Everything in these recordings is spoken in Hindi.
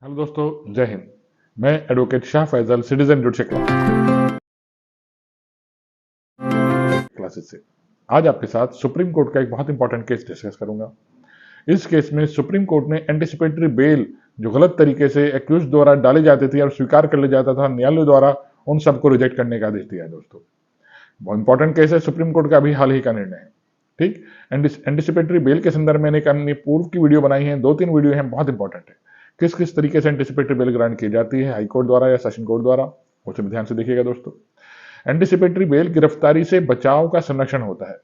हेलो दोस्तों, जय हिंद। मैं advocate Shah Faisal citizen judicial classes से आज आपके साथ सुप्रीम कोर्ट का एक बहुत इंपॉर्टेंट केस डिस्कस करूंगा। इस केस में सुप्रीम कोर्ट ने एंटिसिपेटरी बेल जो गलत तरीके से एक्यूज द्वारा डाली जाती थी और स्वीकार कर लिया जाता था, न्यायालय द्वारा उन सबको रिजेक्ट करने का आदेश दिया है। दोस्तों, बहुत इंपॉर्टेंट केस है, सुप्रीम कोर्ट का अभी हाल ही का निर्णय है। ठीक, एंटिसिपेटरी बेल के संदर्भ में मैंने अपनी पूर्व की वीडियो बनाई है, 2-3 वीडियो हैं, बहुत इंपॉर्टेंट है। किस किस तरीके से एंटिसिपेटरी बेल ग्रांट की जाती है, हाई कोर्ट द्वारा या सेशन कोर्ट द्वारा, उसे भी ध्यान से देखिएगा। दोस्तों, एंटिसिपेटरी बेल गिरफ्तारी से बचाव का संरक्षण होता है।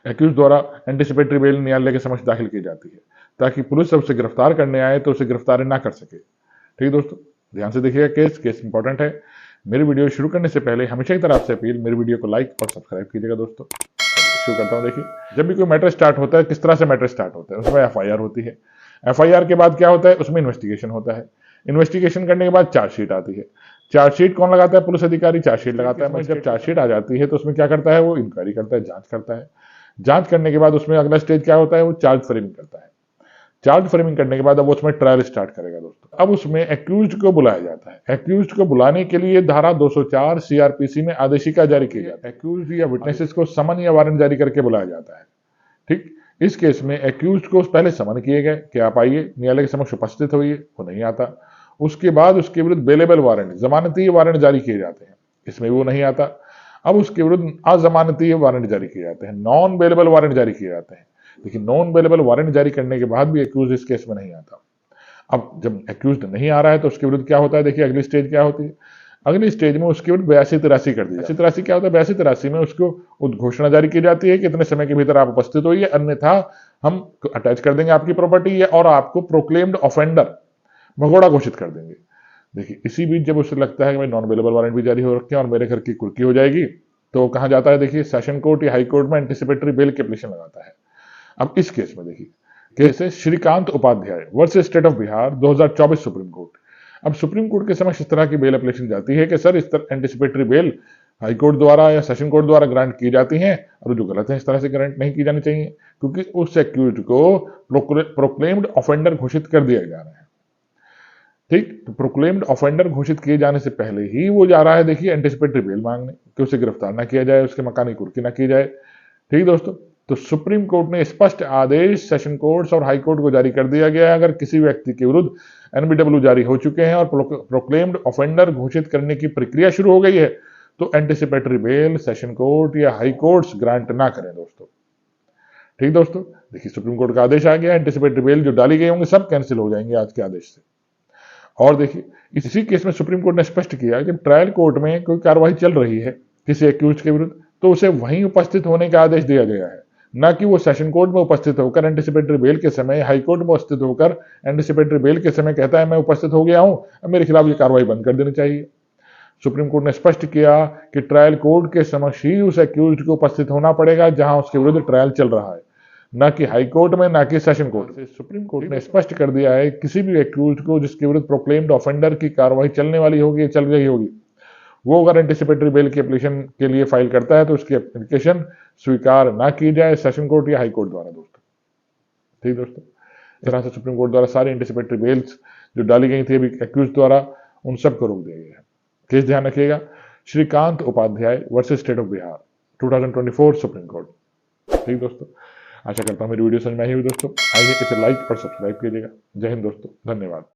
एक्यूज द्वारा एंटिसिपेटरी बेल न्यायालय के समक्ष दाखिल की जाती है ताकि पुलिस उसे गिरफ्तार करने आए तो उसे गिरफ्तार ना कर सके। ठीक दोस्तों, ध्यान से देखिएगा, केस इंपॉर्टेंट है। मेरी वीडियो शुरू करने से पहले हमेशा की तरह आपसे अपील, मेरी वीडियो को लाइक और सब्सक्राइब कीजिएगा। दोस्तों, शुरू करता हूं। देखिए, जब भी कोई मैटर स्टार्ट होता है, किस तरह से मैटर स्टार्ट होता है, उसमें एफआईआर होती है। एफआईआर के बाद क्या होता है, उसमें इन्वेस्टिगेशन होता है। इन्वेस्टिगेशन करने के बाद चार्जशीट आती है। चार्जशीट कौन लगाता है? पुलिस अधिकारी चार्जशीट लगाता है। जब चार्जशीट आ जाती है तो उसमें क्या करता है, वो इंक्वायरी करता है, जांच करता है। जांच करने के बाद उसमें अगला स्टेज क्या होता है, वो चार्ज फ्रेमिंग करता है। चार्ज फ्रेमिंग करने के बाद अब उसमें ट्रायल स्टार्ट करेगा। दोस्तों, अब उसमें एक्यूज्ड को बुलाया जाता है। एक्यूज्ड को बुलाने के लिए धारा 204 सीआरपीसी में आदेशिका जारी की जाती है। एक्यूज्ड या विटनेसेस को समन या वारंट जारी करके बुलाया जाता है। ठीक, इस केस में एक्यूज्ड को पहले समन किए गए कि आप आइए, न्यायालय के समक्ष उपस्थित होइए, वो नहीं आता। उसके बाद उसके विरुद्ध बेलेबल वारंट, जमानती वारंट जारी किए जाते हैं, इसमें वो नहीं आता। अब उसके विरुद्ध अजमानती वारंट जारी किए जाते हैं, नॉन बेलेबल वारंट जारी किए जाते हैं। लेकिन नॉन बेलेबल वारंट जारी करने के बाद भी एक्यूज इस केस में नहीं आता। अब जब एक्यूज नहीं आ रहा है तो उसके विरुद्ध क्या होता है, देखिए अगली स्टेज क्या होती है। अगली स्टेज में उसके विरुद्ध 82-83 कर दी। 82-83 क्या होता है? 82-83 में उसको उद्घोषणा जारी की जाती है कि इतने समय के भीतर आप उपस्थित होइए, अन्यथा हम अटैच कर देंगे आपकी प्रॉपर्टी और आपको प्रोक्लेम्ड ऑफेंडर भगोड़ा घोषित कर देंगे। देखिए, इसी बीच जब उसे लगता है कि भाई नॉन अवेलेबल वारंट भी जारी हो रखे हैं और मेरे घर की कुर्की हो जाएगी, तो कहां जाता है? देखिए, सेशन कोर्ट या हाई कोर्ट में एंटिसिपेटरी बेल की एप्लीकेशन लगाता है। अब इस केस में देखिए, केस है Shrikant Upadhyay versus state of Bihar, 2024 supreme court. अब सुप्रीम कोर्ट के समक्ष इस तरह की बेल एप्लीकेशन जाती है कि सर, इस तरह एंटिसिपेटरी बेल हाई कोर्ट द्वारा या सेशन कोर्ट द्वारा ग्रांट की जाती हैं और जो गलत है इस तरह से ग्रांट नहीं की जानी चाहिए, क्योंकि उस एक्यूज को प्रोक्लेम्ड ऑफेंडर घोषित कर दिया जा रहा है। ठीक, तो प्रोक्लेम्ड ऑफेंडर घोषित किए जाने से पहले ही वो जा रहा है, देखिए, एंटिसिपेटरी बेल मांगने कि उसे गिरफ्तार ना किया जाए, उसके मकानी कुर्की ना की जाए। ठीक दोस्तों, तो सुप्रीम कोर्ट ने स्पष्ट आदेश सेशन कोर्ट्स और हाई कोर्ट को जारी कर दिया गया है, अगर किसी व्यक्ति के विरुद्ध एनबीडब्ल्यू जारी हो चुके हैं और प्रोक्लेम्ड ऑफेंडर घोषित करने की प्रक्रिया शुरू हो गई है, तो एंटिसिपेटरी बेल सेशन कोर्ट या हाई कोर्ट्स ग्रांट ना करें। दोस्तों, ठीक दोस्तों, देखिए, सुप्रीम कोर्ट का आदेश आ गया, एंटिसिपेटरी बेल जो डाली गई होंगे सब कैंसिल हो जाएंगे आज के आदेश से। और देखिए, इसी केस में सुप्रीम कोर्ट ने स्पष्ट किया कि ट्रायल कोर्ट में कोई कार्रवाई चल रही है किसी एक्यूज के विरुद्ध, तो उसे वहीं उपस्थित होने का आदेश दिया गया है, न कि वो सेशन कोर्ट में उपस्थित होकर एंटिसिपेटरी बेल के समय, हाई कोर्ट में उपस्थित होकर एंटिसिपेटरी बेल के समय कहता है मैं उपस्थित हो गया हूं, अब मेरे खिलाफ ये कार्रवाई बंद कर देनी चाहिए। सुप्रीम कोर्ट ने स्पष्ट किया कि ट्रायल कोर्ट के समक्ष ही उस एक्यूज को उपस्थित होना पड़ेगा जहां उसके विरुद्ध ट्रायल चल रहा है, न कि हाई कोर्ट में, न कि सेशन कोर्ट में। सुप्रीम कोर्ट ने स्पष्ट कर दिया है, किसी भी एक्यूज को जिसके विरुद्ध प्रोक्लेम्ड ऑफेंडर की कार्रवाई चलने वाली होगी, चल रही होगी, वो अगर एंटिसिपेटरी बेल की एप्लीकेशन के लिए फाइल करता है तो उसकी एप्लीकेशन स्वीकार ना की जाए सेशन कोर्ट या हाई कोर्ट द्वारा। दोस्तों, ठीक दोस्तों, इस तरह से सुप्रीम कोर्ट द्वारा सारी एंटिसिपेटरी बेल्स जो डाली गई थी अभी एक्यूज द्वारा, उन सबको रोक दिया गया है। केस ध्यान रखिएगा, Shrikant Upadhyay versus state of Bihar, 2024 supreme court. ठीक दोस्तों, आशा करता हूं मेरी वीडियो समझ में आई हुई। दोस्तों, आइए इसे लाइक और सब्सक्राइब कीजिएगा। जय हिंद दोस्तों, धन्यवाद।